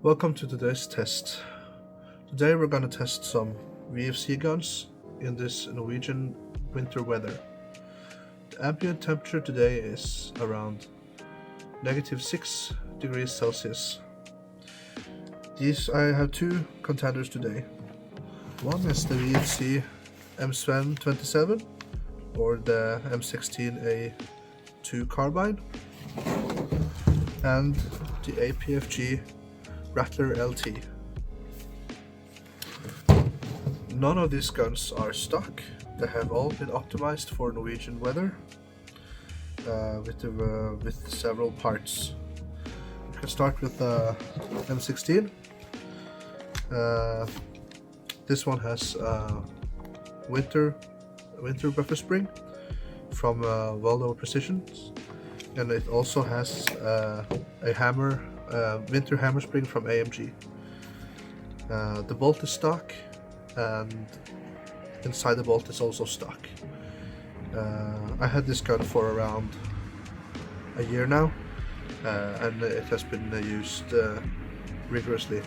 Welcome to today's test. Today we're going to test some VFC guns in this Norwegian winter weather. The ambient temperature today is around -6 degrees Celsius. I have two contenders today. One is the VFC M27 or the M16A2 carbine, and the APFG Rattler LT. None of these guns are stock. They have all been optimized for Norwegian weather with several parts. We can start with the M16. This one has winter buffer spring from Volvo Precisions, and it also has a winter hammer spring from AMG. The bolt is stock, and inside the bolt is also stock. I had this gun for around a year now, and it has been used rigorously.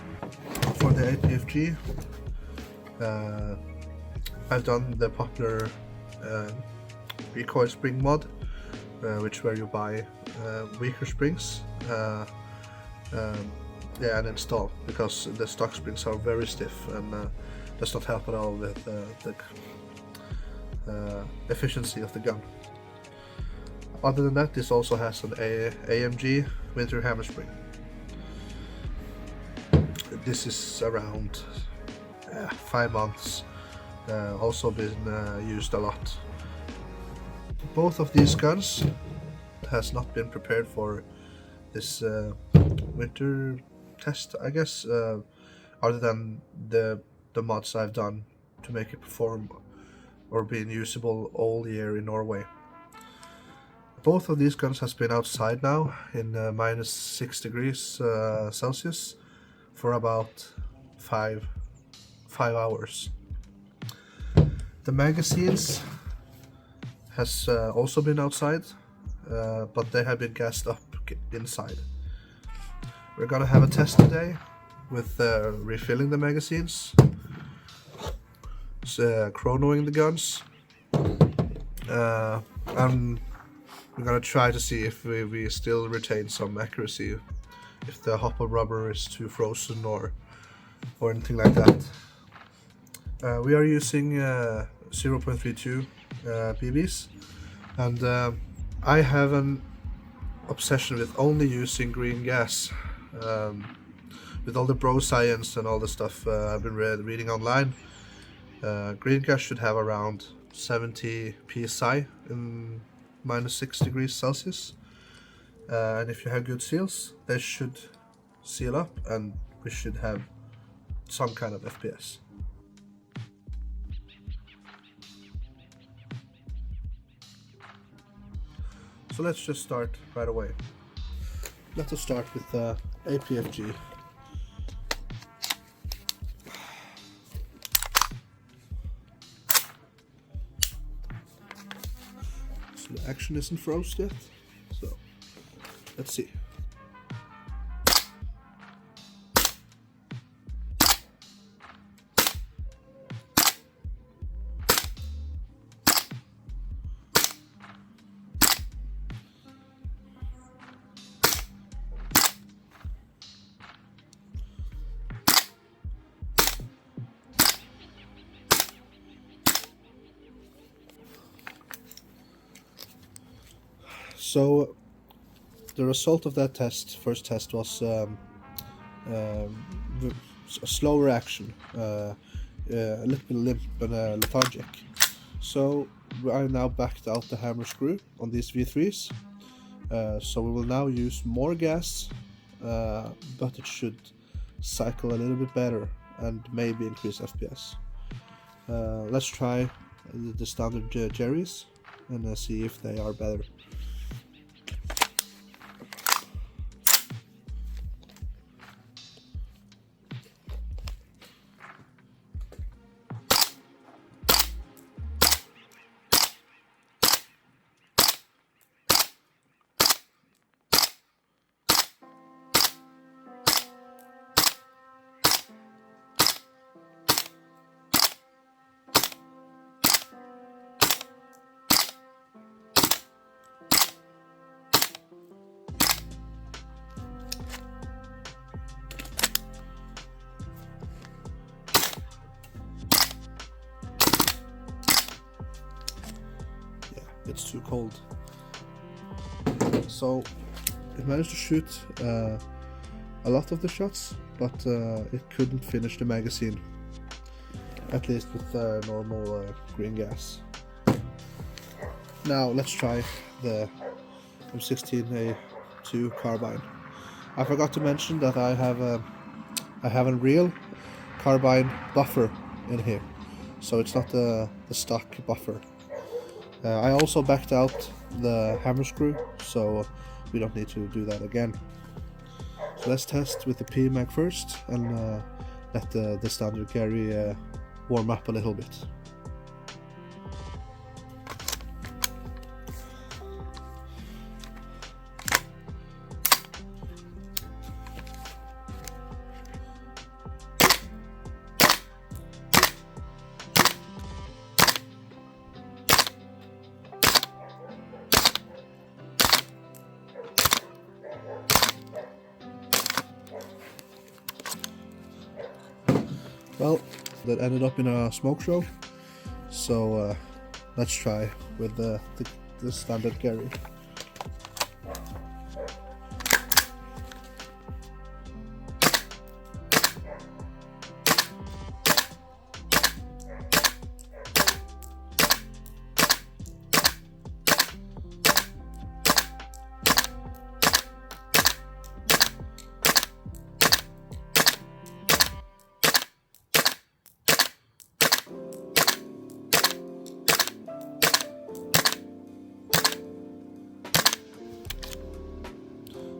For the APFG, I've done the popular recoil spring mod, where you buy weaker springs and install, because the stock springs are very stiff and does not help at all with the efficiency of the gun. Other than that, this also has an AMG winter hammer spring. This is around 5 months, also been used a lot. Both of these guns has not been prepared for this winter test, I guess, other than the mods I've done to make it perform or being usable all year in Norway. Both of these guns has been outside now in -6 degrees Celsius for about five hours. The magazines has also been outside, but they have been gassed up inside. We're gonna have a test today with refilling the magazines, chronoing the guns, and we're gonna try to see if we still retain some accuracy, if the hopper rubber is too frozen or anything like that. We are using 0.32 BBs, and I have an obsession with only using green gas. With all the bro science and all the stuff I've been reading online, green gas should have around 70 psi in -6 degrees Celsius, and if you have good seals, they should seal up and we should have some kind of FPS. So let's just start right away. Let us start with the APFG. So the action isn't frozen yet, so let's see. So the result of that first test was a slower action, a little bit limp and lethargic. So I now backed out the hammer screw on these V3s. So we will now use more gas, but it should cycle a little bit better and maybe increase FPS. Let's try the standard Jerry's and see if they are better. it's too cold. So it managed to shoot a lot of the shots, but it couldn't finish the magazine, at least with normal green gas. Now let's try the M16A2 carbine. I forgot to mention that I have a real carbine buffer in here, so it's not the stock buffer. I also backed out the hammer screw, so we don't need to do that again. So let's test with the PMag first and let the standard Gary warm up a little bit. Well, that ended up in a smoke show, so let's try with the standard Gary.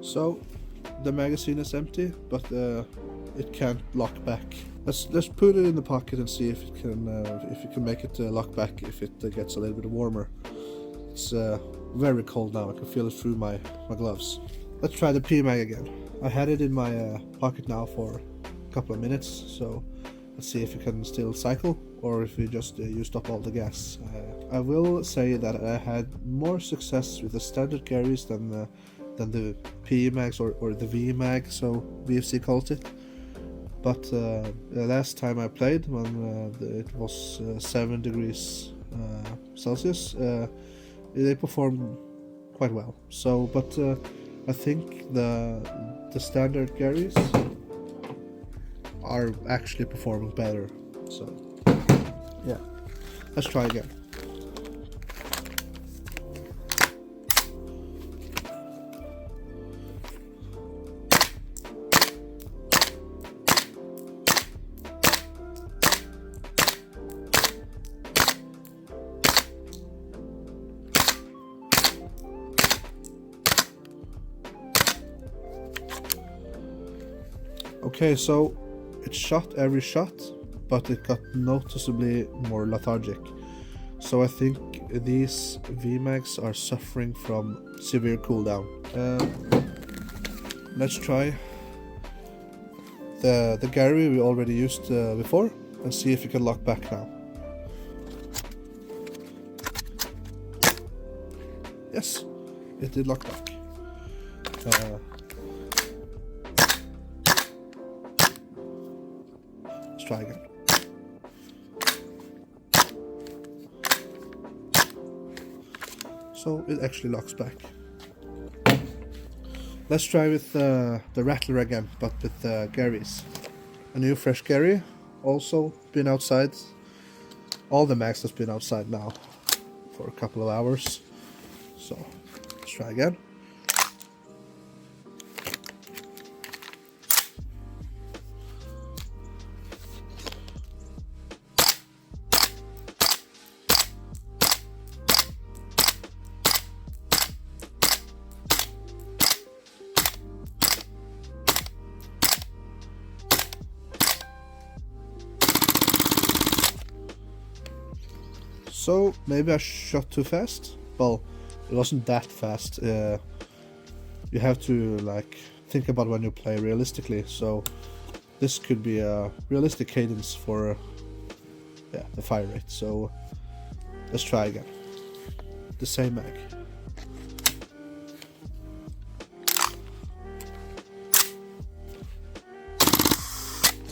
So the magazine is empty, but it can't lock back. Let's put it in the pocket and see if it can make it lock back if it gets a little bit warmer. It's very cold now. I can feel it through my gloves. Let's try the PMag again. I had it in my pocket now for a couple of minutes, so let's see if it can still cycle or if we just used up all the gas. I will say that I had more success with the standard Garys than the PMags or the VMag, so VFC calls it. But the last time I played, when it was 7 degrees Celsius, they performed quite well. So, but I think the standard Garys are actually performing better. So, yeah, let's try again. Okay, so it shot every shot, but it got noticeably more lethargic. So I think these VMags are suffering from severe cooldown. Let's try the Gary we already used before and see if we can lock back now. Yes, it did lock back. Let's try again. So it actually locks back. Let's try with the Rattler again, but with the Garys. A new fresh Gary, also been outside. All the mags has been outside now for a couple of hours. So let's try again. So maybe I shot too fast. Well, it wasn't that fast. You have to like think about when you play realistically. So this could be a realistic cadence for the fire rate. So let's try again. The same mag.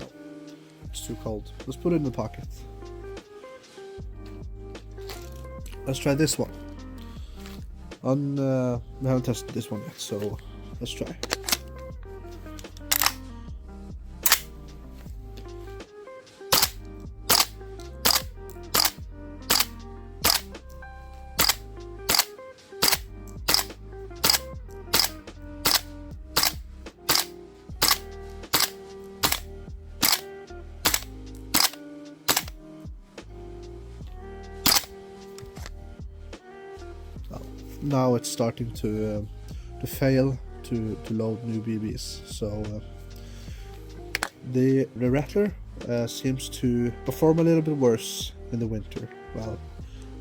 Oh, it's too cold. Let's put it in the pocket. Let's try this one. We haven't tested this one yet, so let's try. Now it's starting to fail to load new BBs. So the Rattler seems to perform a little bit worse in the winter. Well,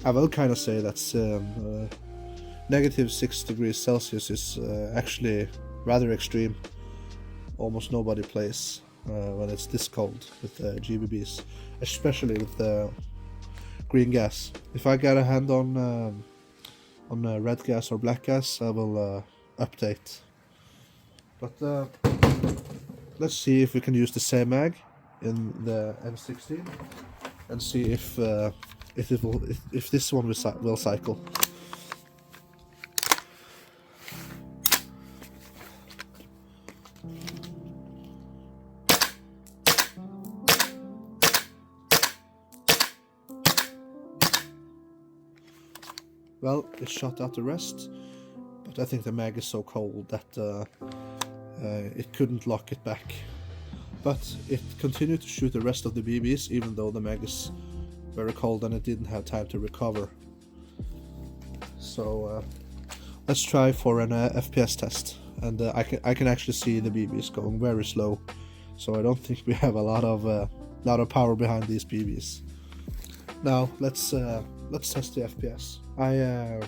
I will kind of say that's -6 degrees Celsius is actually rather extreme. Almost nobody plays when it's this cold with GBBs, especially with the green gas. If I get a hand on red gas or black gas, I will update. But let's see if we can use the same mag in the M16 and see if this one will cycle. Well, it shot out the rest, but I think the mag is so cold that it couldn't lock it back. But it continued to shoot the rest of the BBs, even though the mag is very cold and it didn't have time to recover. So let's try for an FPS test, and I can actually see the BBs going very slow. So I don't think we have a lot of power behind these BBs. Now let's test the FPS. I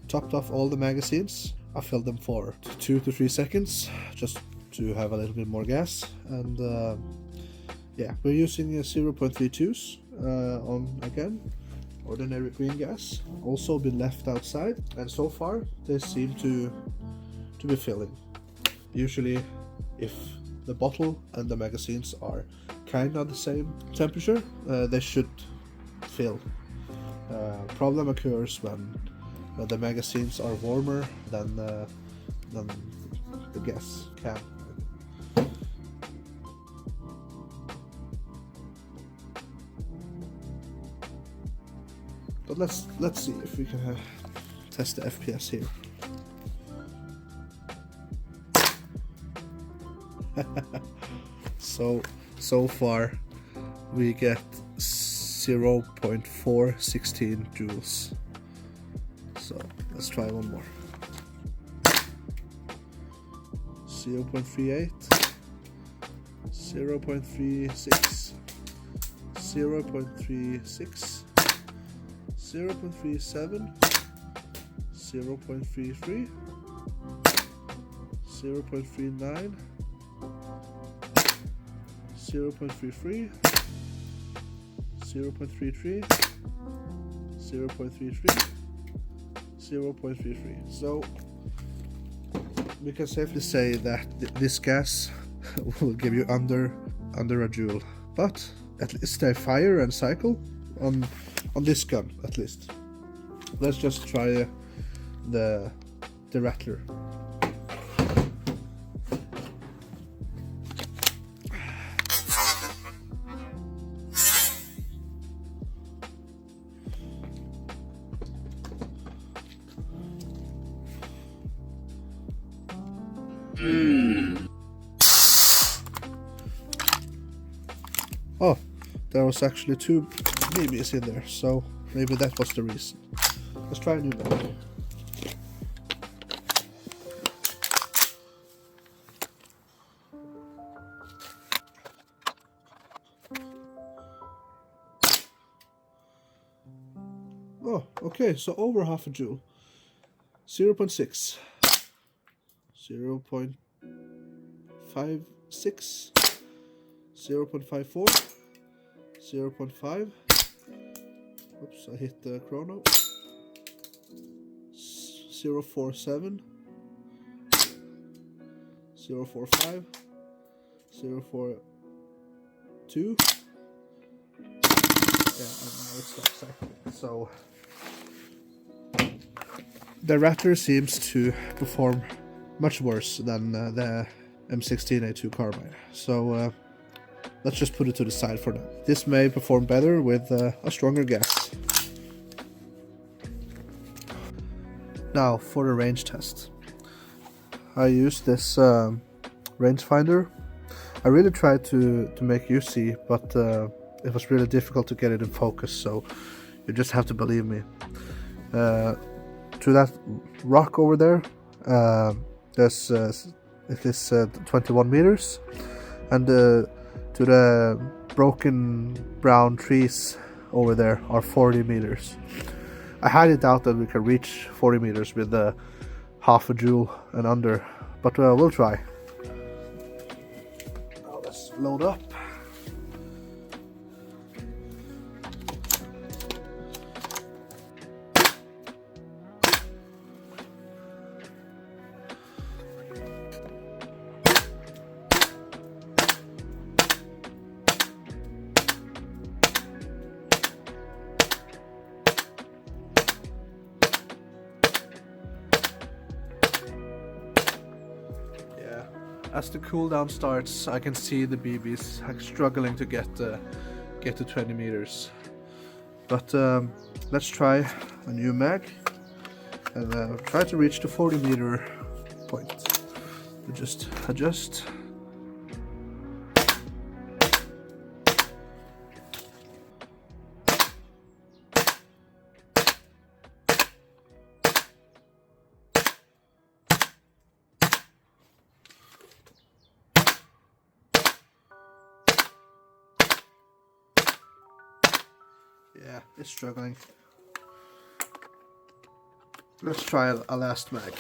topped off all the magazines. I filled them for 2 to 3 seconds, just to have a little bit more gas. And yeah, we're using 0.32s on, again, ordinary green gas. Also been left outside, and so far they seem to be filling. Usually, if the bottle and the magazines are kind of the same temperature, they should fill. Problem occurs when the magazines are warmer than the gas can. But let's see if we can test the FPS here. So far we get 0.416 joules. So let's try one more. 0.38, 0.36, 0.36, 0.37, 0.33, 0.39, 0.33, 0.33, 0.33, 0.33. So we can safely say that this gas will give you under a joule, but at least they fire and cycle on this gun at least. Let's just try the Rattler. Oh, there was actually 2 BBs in there, so maybe that was the reason. Let's try a new one. Oh, okay, so over half a joule. 0.6, 0.56, 0.54, 0.5. Oops, I hit the chrono. 0.47, 0.45, 0.42. Yeah, and now it stops cycling. So the Rattler seems to perform much worse than the M16A2 carbine, so let's just put it to the side for now. This may perform better with a stronger gas. Now for the range test. I used this rangefinder. I really tried to make you see, but it was really difficult to get it in focus, so you just have to believe me. To that rock over there, it is 21 meters, and to the broken brown trees over there are 40 meters. I highly doubt that we can reach 40 meters with half a joule and under, but we'll try. Now let's load up. As the cooldown starts, I can see the BBs struggling to get to 20 meters. But let's try a new mag and try to reach the 40 meter point. We just adjust. Yeah, it's struggling. Let's try a last mag.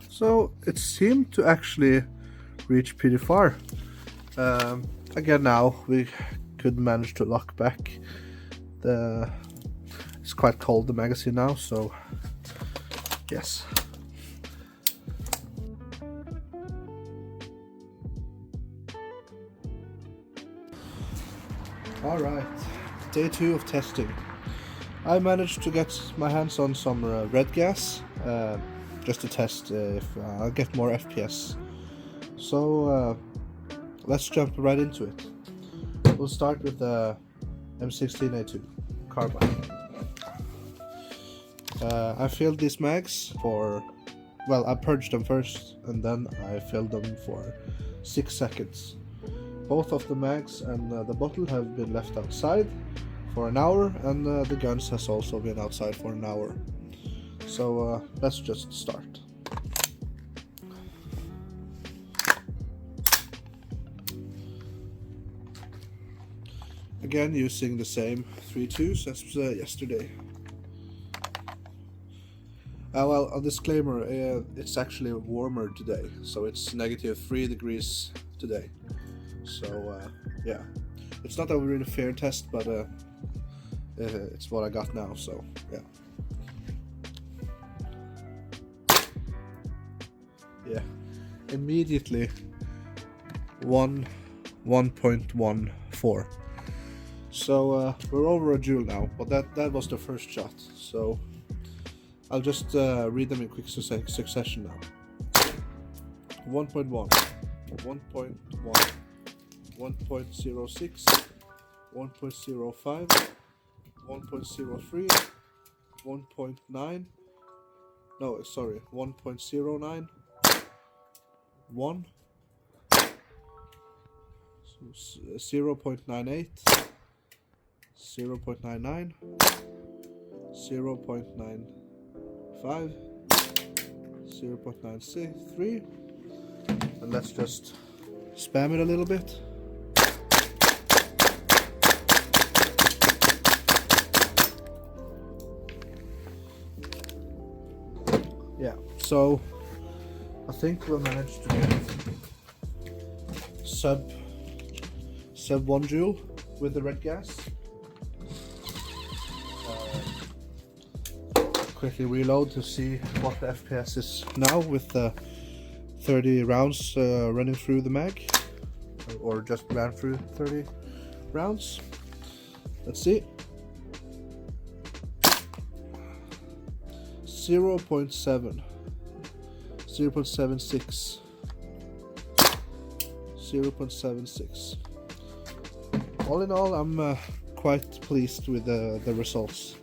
So it seemed to actually reach pretty far. Again, now we could manage to lock back. It's quite cold, the magazine now, so yes. Alright, day 2 of testing. I managed to get my hands on some red gas. Just to test if I'll get more FPS. So let's jump right into it. We'll start with the M16A2 carbine. I filled these mags for, well, I purged them first and then I filled them for 6 seconds. Both of the mags and the bottle have been left outside for an hour, and the guns has also been outside for an hour. So let's just start. Again, using the same 3.2s as yesterday. Well, a disclaimer, it's actually warmer today, so it's -3 degrees today. So yeah, it's not a really fair test, but it's what I got now, so yeah. Yeah, immediately 1.14. So we're over a joule now, but that was the first shot. So I'll just read them in quick succession now. 1.1, 1.1, 1.06, 1.05, 1.03, 1.9. No, sorry, 1.09. 1, 0.98, 0.99, 0.95, 0.93, and let's just spam it a little bit. Yeah, so I think we'll manage to get sub 1 joule with the red gas. Quickly reload to see what the FPS is now with the 30 rounds running through the mag, or just ran through 30 rounds. Let's see. 0.7, 0.76, 0.76. All in all, I'm quite pleased with the results.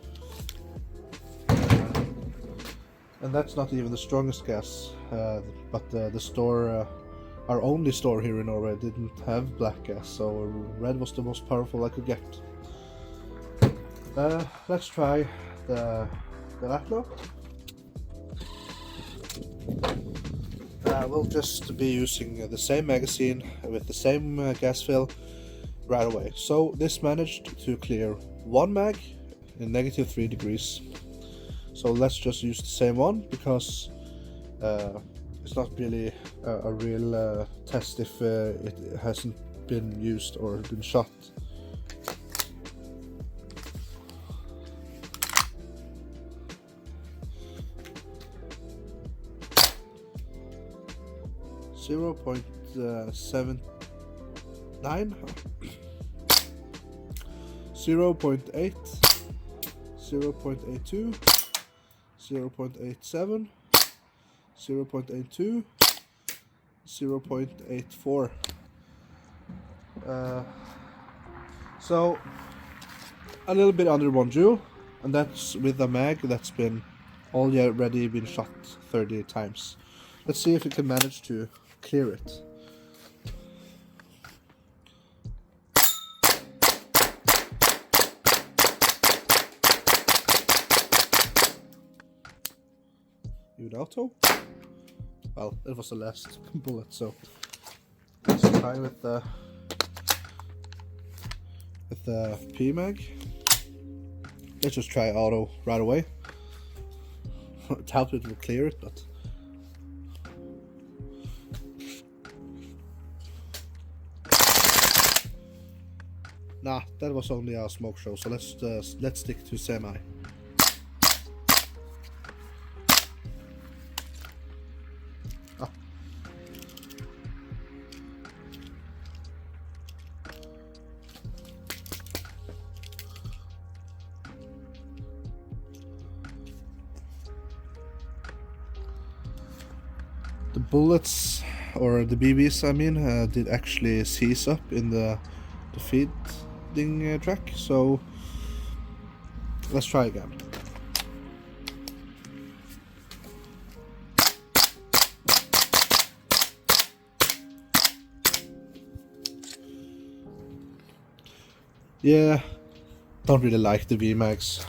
And that's not even the strongest gas, but the store, our only store here in Norway, didn't have black gas, so red was the most powerful I could get. Let's try the Rattler. We'll just be using the same magazine with the same gas fill right away. So this managed to clear one mag in -3 degrees. So let's just use the same one, because it's not really a real test if it hasn't been used or been shot. .79, 0.8, 0.82, 0.87, 0.82, 0.84. So a little bit under 1 joule, and that's with a mag that's been already been shot 30 times. Let's see if we can manage to clear it. Auto. Well, it was the last bullet, so let's try with the P-mag. Let's just try auto right away. Doubt it will clear it, but nah, that was only a smoke show. So let's stick to semi. The bullets, or the BBs I mean, did actually seize up in the feeding track, so let's try again. Yeah, don't really like the V-mags.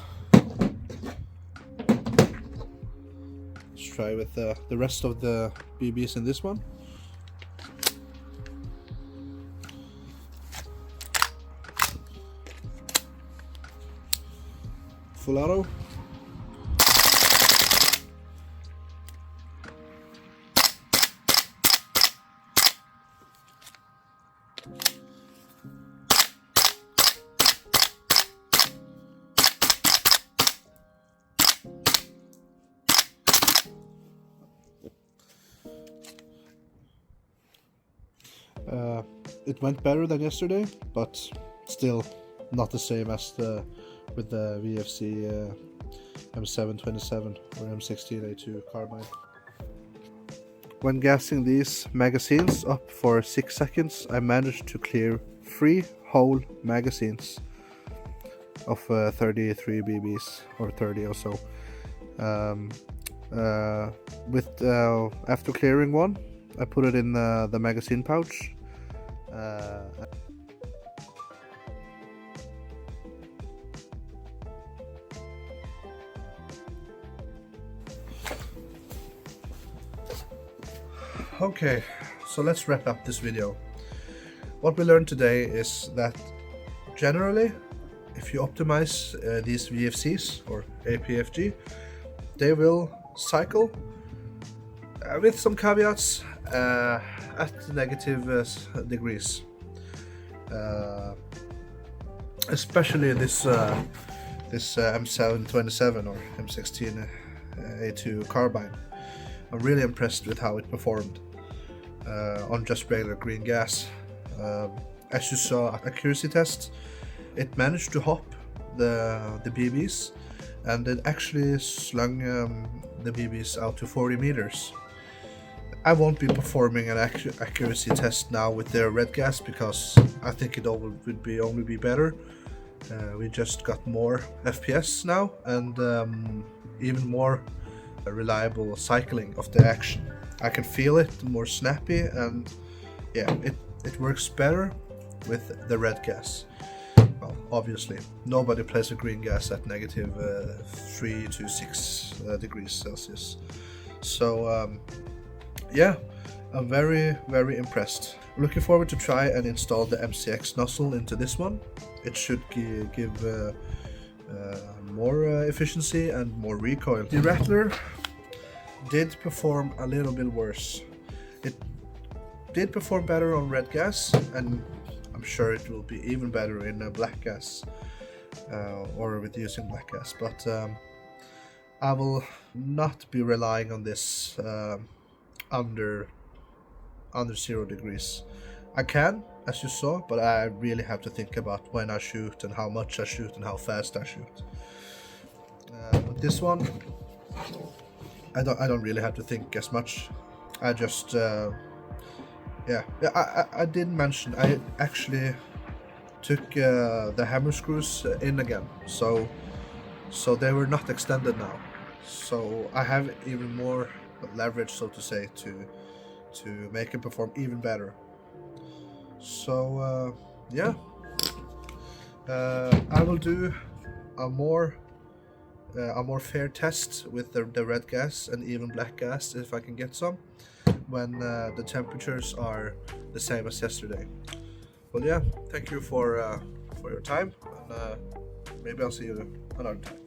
Try with the rest of the BBs in this one. Full auto. It went better than yesterday, but still not the same as with the VFC M727 or M16A2 carbine. When gassing these magazines up for 6 seconds, I managed to clear 3 whole magazines of 33 BBs, or 30 or so. After clearing one, I put it in the magazine pouch. Okay, so let's wrap up this video. What we learned today is that generally, if you optimize these VFCs or APFG, they will cycle with some caveats at negative degrees. Especially this M727 or M16 A2 carbine. I'm really impressed with how it performed on just regular green gas. As you saw at accuracy test, it managed to hop the BBs, and it actually slung the BBs out to 40 meters. I won't be performing an accuracy test now with the red gas because I think it would only be better. We just got more FPS now and even more reliable cycling of the action. I can feel it more snappy, and yeah, it works better with the red gas. Well, obviously, nobody plays a green gas at negative 3 to 6 degrees Celsius. So yeah, I'm very, very impressed. Looking forward to try and install the MCX nozzle into this one. It should give more efficiency and more recoil. The Rattler did perform a little bit worse. It did perform better on red gas, and I'm sure it will be even better in black gas or with using black gas, but I will not be relying on this under 0 degrees. I can, as you saw, but I really have to think about when I shoot and how much I shoot and how fast I shoot. But this one, I don't really have to think as much. I just I didn't mention I actually took the hammer screws in again, so they were not extended now. So I have even more leverage, so to say, to make it perform even better. So yeah, I will do a more fair test with the red gas and even black gas if I can get some when the temperatures are the same as yesterday. Well, yeah, thank you for your time, and maybe I'll see you another time.